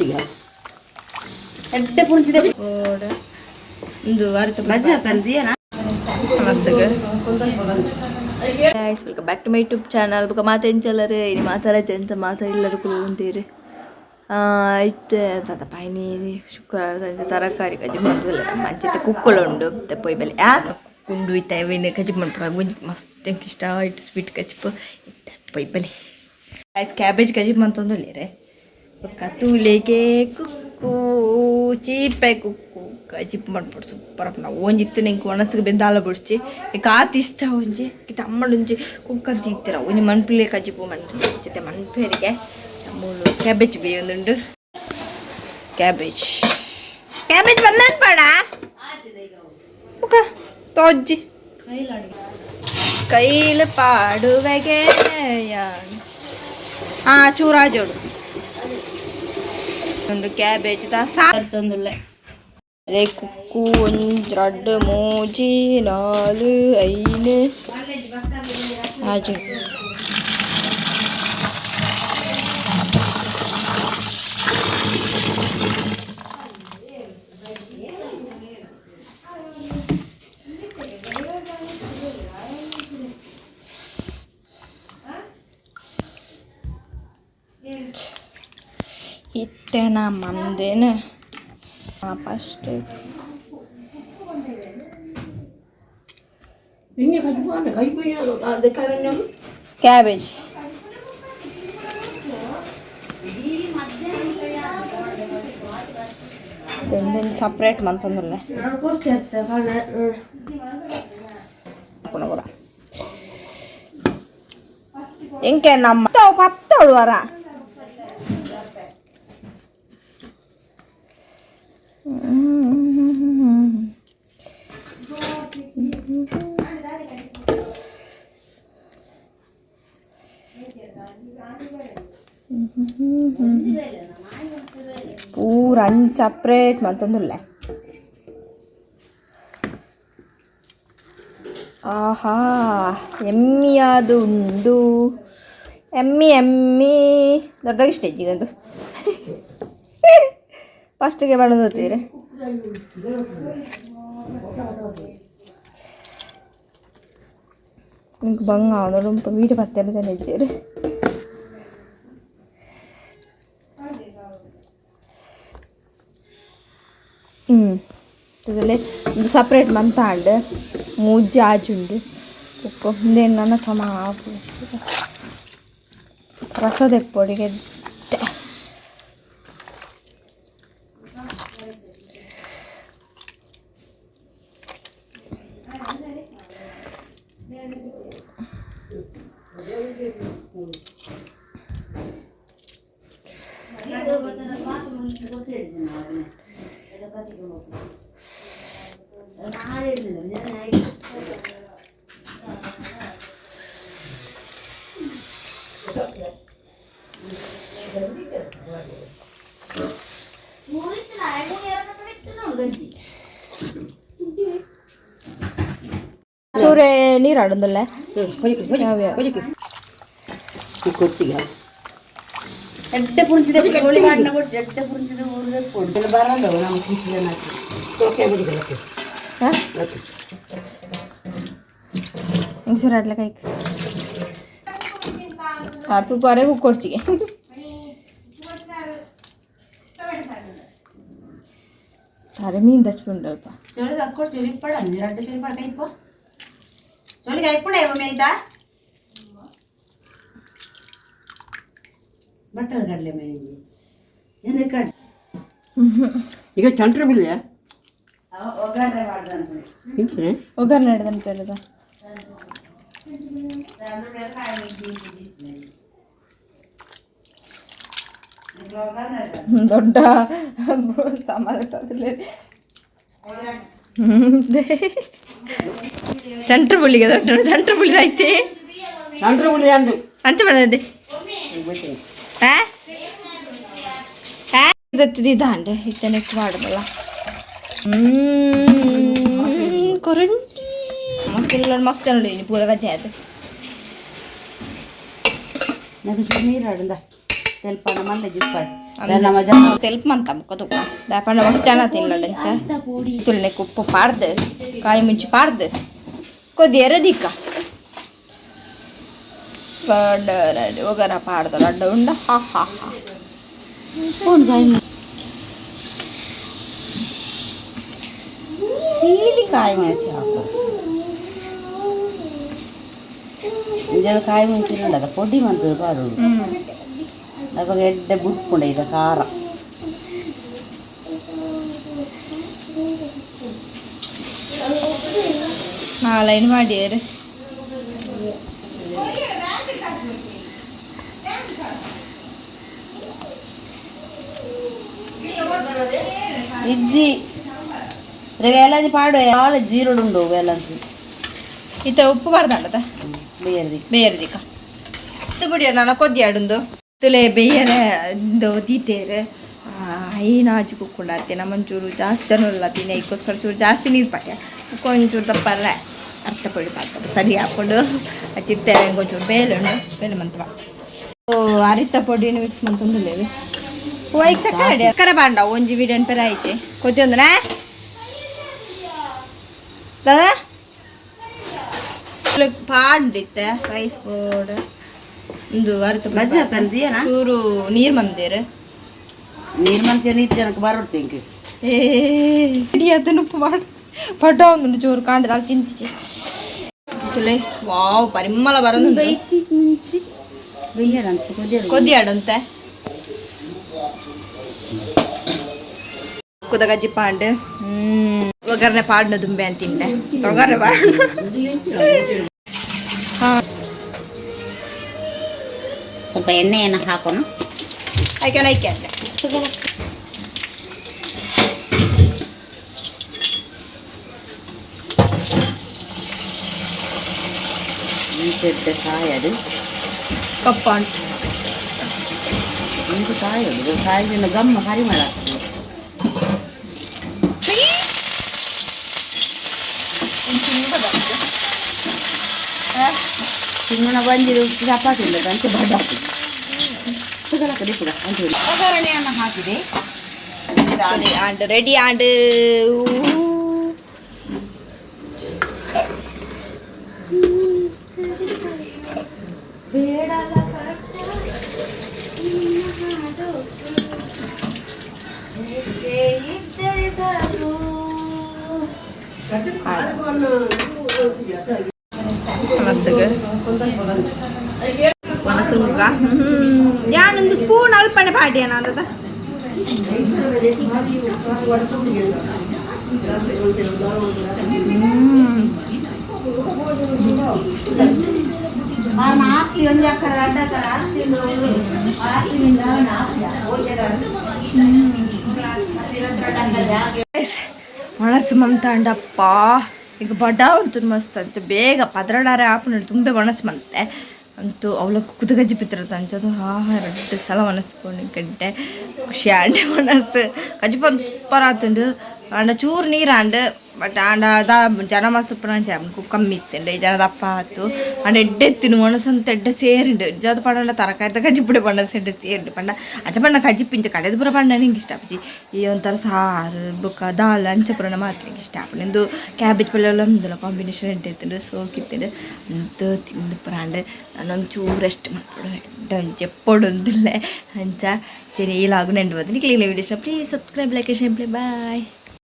ಕೊಟ್ಟಿಗೆ ಎಡ್ಡೆ ಪುಂಚಿದೆ ಒಂದು ವಾರದ ಬಜ್ಜಿ ತಂದಿಯೇನ welcome back to my YouTube channel ಬೊಕ ಮಾತೆಂಚಲರು ಇನಿ ಮಾತಾಡೈತೆ ಎಂತ ಮಾತಾಡಿಲ್ಲರು ಕುಂತೀರಿ ಐತೆ ತಾತ ಪೈನಿ ಶುಕ್ರವಾರ ಸಂಜೆ ತರಕಾರಿ ಕಜ್ಜಿ ಮಾಡೋದಿಲ್ಲ ಮಂಚಿತ ಕುಕ್ಕುಳುಂಡು ಪೊಯ್ ಬೆಲೆ ಕುಂಡು ಇತ್ತ ಇವೇನು ಕಜ್ಜಿ ಮಾಡ್ಬಿಡ ಮುಂಜಿ ಮಸ್ತ್ ಎಂಕ್ ಇಷ್ಟ ಆಯ್ತು ಸ್ವೀಟ್ ಕಜ್ಜಿಪ್ಪು ಇತ್ತ ಪೊಯ್ ಬೆಲೆ ಆಯ್ತು ಕ್ಯಾಬೇಜ್ ಕಜ್ಜಿ ಮಾಡ್ತಂದುಲ್ಲೇರೆ ಕತ್ತೂಲೆಗೆ ಕುಕ್ಕು ಚೀಪೆ ಕುಕ್ಕು ಕಜ್ಜಿಪ್ಪು ಮಾಡ್ಬಿಡು ಸೂಪರ್ ಅಪ್ಪ ನಾವು ಒಂಜಿತ್ತು ನಿಂಗೆ ಒಣಸಿಗೆ ಬೆಂದಾಲ ಬಿಡ್ಚಿ ಕಾತು ಇಷ್ಟ ಒಂಜಿ ಇತ್ತ ಅಮ್ಮಡುಂಜಿ ಕುಕ್ಕಂತ ಇತ್ತೀರ ಒಂಜಿ ಮನ್ಪಿಲೆ ಕಜ್ಜಿಪ್ಪು ಜೊತೆ ಮನ್ಪೇರಿಗೆ ಮೂಲು ಕ್ಯಾಬೇಜ್ ಬೇಯೊಂದುಂಡು ಕ್ಯಾಬೇಜ್ ಬಂದನ್ ಪಾಡ ತೋಜ್ಜಿ ಕೈಲು ಪಾಡುವೆಗೆ ಚೂರಾಜೋಡು ಒಂದು ಕ್ಯಾಬೇಜ್ ಸಾರು ತಂದುಲ್ಲ ರೇ ಕುಕ್ಕು ಒಂದು 2 3 4 5 ಆಜು ಇತ್ತೇನ ಮಂದೇನ ಫಸ್ಟ್ ಕ್ಯಾಬೇಜ್ ಸಪ್ರೇಟ್ ಮಂತಂದಲ್ಲ ಇಂಕೆ ನಮ್ಮ 10 ವಾರ ಪೂರ ಸಪ್ರೇಟ್ ಮಂತಂದುಲ್ಲ ಆಹಾ ಎಮ್ಮಿಯಾದು ಉಂಡು ಎಮ್ಮಿ ದೊಡ್ಡ ಸ್ಟೇಜಿಗಂದು ಫಸ್ಟಿಗೆ ಮಾಡೋದು ಹೋಗ್ತೀರಿ ನಿಮ್ಗೆ ಬಂಗ ಅವನು ವೀಡಿಯೋ ಬರ್ತಾರೆ ಜನ ಹೆಜ್ಜೇರಿ ಅದರಲ್ಲಿ ಒಂದು ಸಪ್ರೇಟ್ ಮಂತಾಂಡು ಮೂಜಿ ಆಜುಂಡು ಉಪ್ಪು ಹಿಂದೆ ನನ್ನ ಸಮ ರಸದ ಪೊಡಿಗೆ ಚೂರೇ ನೀರು ಆಡೋದಲ್ಲ ಕೊಟ್ಟಿಗೆ ಎಡ್ಡೆ ಪುಂಚಿದೆ ಕೋಳಿ ಮಾಡಿನ ಕೊಡ್ಸಿ ಎಡ್ಡೆ ಪುಂಚಿದೆ ಊರಿದೆ ಕೊಡ್ಸಲು ಬರಲ್ಲ ನಮ್ಮ ಕಿಚನ್ ಹಾಕಿ ಸೋಕೆ ಬಿಡಿಗೆ ಹುಷಾರು ಆಡ್ಲ ಕೈಕ್ ಕಾರ್ತು ಪಾರೆ ಕೊಡ್ಚಿಗೆ ಅರೆ ಮೀನು ದಚ್ಕೊಂಡಲ್ಪ ಚಳಿ ತಕ್ಕೊಡ್ ಚಳಿ ಪಡ 2 ಚಳಿ ಪಡ ಕೈಪ ಚಳಿ ಕೈಪುಣ ಇವ ಮೇಯ್ತಾ ಬಟ್ಟಲ ಕಡಲೆ ಮೇಯ್ಜಿ ಏನೇ ಕಡ್ ಈಗ ಚಂಟ್ರ ಬಿಲ್ಲೆ ಒಗ್ಗರಣೆ ಮಾಡ್ದನ್ಕೊಳ್ಳಿ ಒಗ್ಗರಣೆ ಹಿಡ್ದನ್ ಕೇಳಿದ ದೊಡ್ಡ ಸಮಾಜ ಚಂಟ್ರ ಬುಳ್ಳಿಗೆ ದೊಡ್ಡ ಚಂಟ್ರ ಬುಳ್ಳಿ ಐತಿ ಚಂಟ್ರ ಬುಳ್ಳಿ ಅಂದು ಅಂಚ ಮಾಡದೆ ದಾಂಡೆ ಇತ್ತ ನೆಕ್ಸ್ಟ್ ಮಾಡಬಲ್ಲ ಕೊರಂಟಿ ಮಕ್ಕಳೆಲ್ಲ ಮಸ್ತ್ ನೋಡಿ ಪೂರ ಗಜ್ಜೆ ಆಯ್ತು నాకు నీరు అడుందా తెల్పన మళ్ళీ చెప్పాడు ನಮ್ಮ ಜನ ತೆಲ್ಪ್ ಮಂತ ಮುಖದು ದಾಪಣ್ಣ ಮಸ್ತ್ ಜನ ತಿನ್ನಲಂಚ ತುಳ್ನೆ ಉಪ್ಪು ಪಾಡ್ದು ಕಾಯಿ ಮುಂಚಿ ಪಾಡ್ದು ಕೊದ್ದಿಯರ ದಿಕ್ಕ ಒಗರ ಪಾಡ್ದು ಅಡ್ಡ ಉಂಡ ಹಾ ಹಾ ಹಾ ಸೀಲಿ ಕಾಯಿ ಮೆಣಸಿ ಹಾಕು ಇದು ಕಾಯಿ ಮೆಣಸಿನ ಉಂಡದ ಪೊಡಿ ಮಂತದ ಪಾಡು ಅವಾಗ ಎಡ್ಡೆ ಬುಟ್ಕೊಂಡೆ ಇದು ಖಾರ ನಾಲೈನ್ ಮಾಡಿಯರು ಇಜ್ಜಿ వేలాది పాడు చాలా జీరుడు ఉండు వేలాల్సి ಇತ್ತ ಉಪ್ಪು ಬಾರ್ದಂಡದ ಬೇಯರ್ದಿಕ್ಕ ಇದು ಬಿಡಿಯ ನಾನು ಕೊದ್ದಿ ಆಡುಂದು ತುಲೆ ಬೇಯರೆ ದೀತೇರೆ ಐನಾಜಿ ಕುಕ್ಕೊಂಡಾತೆ ನಮ್ಮಂಚೂರು ಜಾಸ್ತಿ ಜನಲ್ಲ ತಿನ್ನ ಇದಕ್ಕೋಸ್ಕರ ಚೂರು ಜಾಸ್ತಿ ನೀರು ಪಟ್ಯ ಕೊಂಚೂರು ತಪ್ಪಲ್ಲ ಅರ್ಥ ಪಡಿ ಪಾಡ್ತಾರೆ ಸರಿ ಹಾಕ್ಕೊಂಡು ಚಿತ್ತೆ ಕೊಂಚೂರು ಬೇಲೆ ಮಂತವ ಅರಿತ ಪೊಡಿನ ಮಿಕ್ಸ್ ಮಂತಂದಿಲ್ಲ ಹೋಯ್ತು ಸಕ್ಕರೆ ಕರೆ ಬಾಂಡ ಒಂಜಿ ವಿಡಿಯನ್ ಪೆರ ಆಯ್ಚೆ ಕೊದ್ದಿ ಅಂದ್ರೆ दादा ಪಾಡಿತ್ತೆ ರೈಸ್ ಪೌಡರ್ ಒಂದು ಅರ್ಥ ಮಜಾ ಕಂದಿಯನ ಚೂರು ನೀರು ಮಂದಿರ ನೀರು ಮಂಚೆ ನೀರು ಜನಕ್ಕೆ ಬರೋಡ್ಚೆ ಇಂಕೆ ಇಡಿ ಅದನ್ನು ಉಪ್ಪು ಮಾಡಿ ಪಡ್ಡ ಒಂದು ಚೂರು ಕಾಂಡದ ಅಲ್ಲಿ ತಿಂತಿಚೆ ತುಲೆ ವಾವ್ ಪರಿಮಳ ಬರೋದು ಬೈತಿ ಮುಂಚಿ ಬೇಯಡಂತೆ ಕೊದ್ದಿ ಆಡಂತೆ ಕುದಗಜ್ಜಿ ಪಾಂಡ್ ಒಗ್ಗರಣೆ ಪಾಡ್ನ ದುಂಬೆ ಅಂತಿಂಡೆ ಒಗ್ಗರಣೆ ಪಾಡ್ ಸ್ವಲ್ಪ ಎಣ್ಣೆಯನ್ನು ಹಾಕೋಣ ಐಕೆ ಅಂತೆ ಕಾಯದು ಕಪ್ಪಾಂಡ್ ಇಂದು ಕಾಯೋದು ಕಾಯಿನ ಗಮ್ಮ ಪರಿಮಳ ತಿಂಗಣ ಬಂದಿರು ಚಪಾತಿ ಇಲ್ಲ ಅಂತ ಬಡ್ಡಾಕಿ ಒಗ್ಗರಣೆಯನ್ನು ಹಾಕಿದೆ ಆಂಡ್ ರೆಡಿ ಆಂಡ್ ಮನಸ್ಸುಗ ಯಾನೊಂದು ಸ್ಪೂನ್ ಅಲ್ಪನೆ ಪಾಡ್ಯಾನ ಅಂದದ ಆಸ್ತಿ ಒಂದು ಅಕ್ಕರ ಅಡ್ಡಕ್ಕರ ಆಸ್ತಿ ಮನಸ್ಸು ಮಂತಂಡಪ್ಪ ಈಗ ಬಡ ಅಂತೂ ಮಸ್ತ್ ಅಂತ ಬೇಗ ಪದ್ರಡಾರೆ ಆಪುನಡು ತುಂಬ ಮನಸ್ಸು ಮಂತೆ ಅಂತೂ ಅವಳ ಕುದಗಜ್ಜಿ ಪಿತ್ರತ ಅಂಚದು ಎರಡು ಸಲ ಮನಸ್ಸು ಪೋಣಿ ಗಡ್ಡೆ ಖುಷಿ ಆಂಡೆ ಮನಸ್ಸು ಕಜ್ಜಿ ಪಂದು ಸೂಪರ್ ಆತುಂಡು ಆಂಡ ಚೂರು ನೀರು ಆಂಡು ಬಟ್ ಆಂಡ ಜನ ಮಸ್ತ್ ಪುನಂಚ ಕಮ್ಮಿ ಇತ್ತಂಡು ಈ ಜನ ದಪ್ಪ ಆತು ಆಂಡ ಎಡ್ಡೆತ್ತಿನ ಮನಸ್ಸು ಅಂತ ಎಡ್ಡೆ ಸೇರಿಂಡು ಇಜ್ಜಾದ ಪಂಡ ತರಕಾರಿ ಕಜ್ಜಿ ಪುಡಿ ಮನಸ್ಸು ಎಡ್ಡೆ ಸೇರಿಂಡು ಪಂಡ ಅಂಚ ಪಂಡ ಕಜ್ಜಿ ಪಿಂಚ ಕಡೆದು ಪುರ ಪಂಡ ನಿಂಗೆ ಇಷ್ಟ ಅಪ್ಪಜಿ ಈ ಒಂಥರ ಸಾರು ಬೊಕ್ಕ ದಾಲ್ ಅಂಚ ಪುರನ ಮಾತ್ರ ನಿಂಗೆ ಇಷ್ಟ ಅಪ್ಪ ನಿಂದು ಕ್ಯಾಬೇಜ್ ಪಲ್ಯ ಎಲ್ಲ ಒಂದಲ್ಲ ಕಾಂಬಿನೇಷನ್ ಎಡ್ಡೆತ್ತಿಂಡು ಸೋಕಿತ್ತಿಂಡು ಅಂತೂ ತಿಂದು ಪುರಾಂಡು ನಾನೊಂದು ಚೂರು ಅಷ್ಟು ಮಾಡ್ಬಿಡು ಎಡ್ಡೆ ಒಂಚೆ ಪೊಡೊಂದಿಲ್ಲ ಅಂಚ ಸರಿ ಈಲಾಗು ನೆಂಡು ಬಂದು ನಿಕ್ಲಿಲ್ಲ videos please subscribe like share play bye.